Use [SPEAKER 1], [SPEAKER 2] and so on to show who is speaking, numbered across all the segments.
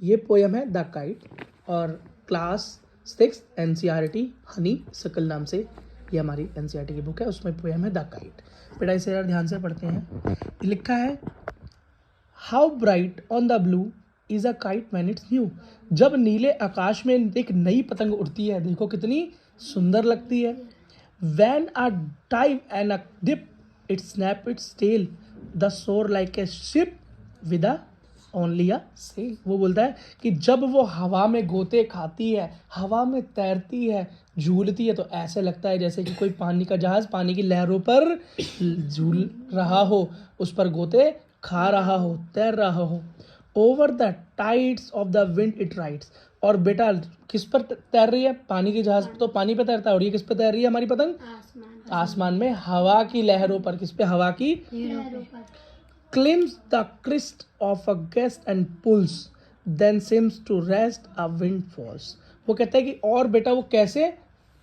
[SPEAKER 1] ये पोयम है the kite और क्लास 6 NCERT हनी सकल नाम से ये हमारी NCERT की बुक है, उसमें पोयम है द काइट। बेटा इसे यार ध्यान से पढ़ते हैं। लिखा है how bright on the blue is a kite when it's new. जब नीले आकाश में एक नई पतंग उड़ती है, देखो कितनी सुंदर लगती है। When a dive and a dip, it snap its tail, the soar like a ship with a only a sail। वो बोलता है कि जब वो हवा में गोते खाती है, हवा में तैरती है, झूलती है, तो ऐसे लगता है जैसे कि कोई पानी का जहाज पानी की लहरों पर झूल रहा हो, उस पर गोते खा रहा हो, तैर रहा हो। Over the tides of the wind it rides. और बेटा किस पर तैर रही है? पानी की जहाज तो पानी पे तैरता है, और ये किस पे तैर रही है हमारी पतंग? आसमान में हवा की लहरों पर। किस पे? हवा की लहरों पर। Climbs the crest of a gust and pulls then seems to rest a wind falls. वो कहता है कि और बेटा वो कैसे,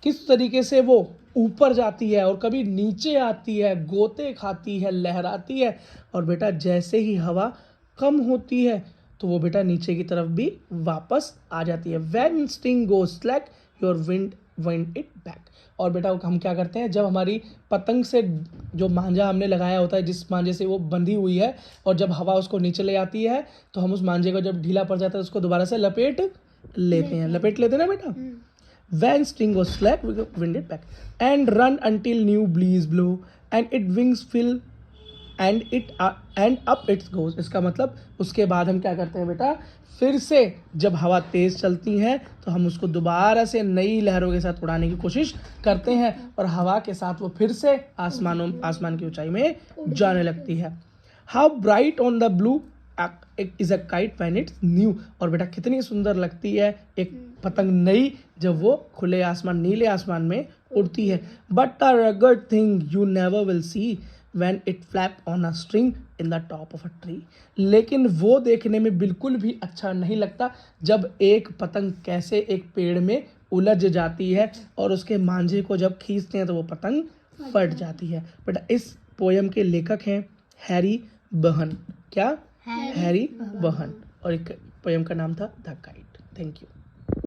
[SPEAKER 1] किस तरीके से वो ऊपर जाती है और कभी नीचे आती है, गोते खाती है, लहराती है, और बेटा जैसे ही हवा कम होती है तो वो बेटा नीचे की तरफ भी वापस आ जाती है। When sting goes slack your wind it back। और बेटा हम क्या करते हैं, जब हमारी पतंग से जो मांझा हमने लगाया होता है, जिस मांझे से वो बंधी हुई है, और जब हवा उसको नीचे ले आती है तो हम उस मांझे को जब ढीला पड़ जाता है उसको दोबारा से लपेट लेते हैं ना बेटा। When sting goes slack wind it back and run until new breeze blow and it wings fill and up it goes। इसका मतलब उसके बाद हम क्या करते हैं बेटा, फिर से जब हवा तेज चलती है तो हम उसको दोबारा से नई लहरों के साथ उड़ाने की कोशिश करते हैं, और हवा के साथ वो फिर से आसमान की ऊंचाई में जाने लगती है। How bright on the blue is a kite when it's new. और बेटा कितनी सुंदर लगती है एक पतंग नई जब वो खुले आसमान, नीले आसमान में उड़ती है। But a rugged thing you never will see when it flap on a string in the top of a tree। लेकिन वो देखने में बिल्कुल भी अच्छा नहीं लगता जब एक पतंग कैसे एक पेड़ में उलझ जाती है और उसके मांझे को जब खींचते हैं तो वो पतंग फट जाती है। बेटा इस पोयम के लेखक हैं हैरी बहन। क्या? हैरी बहन। और एक पोयम का नाम था द काइट। Thank you.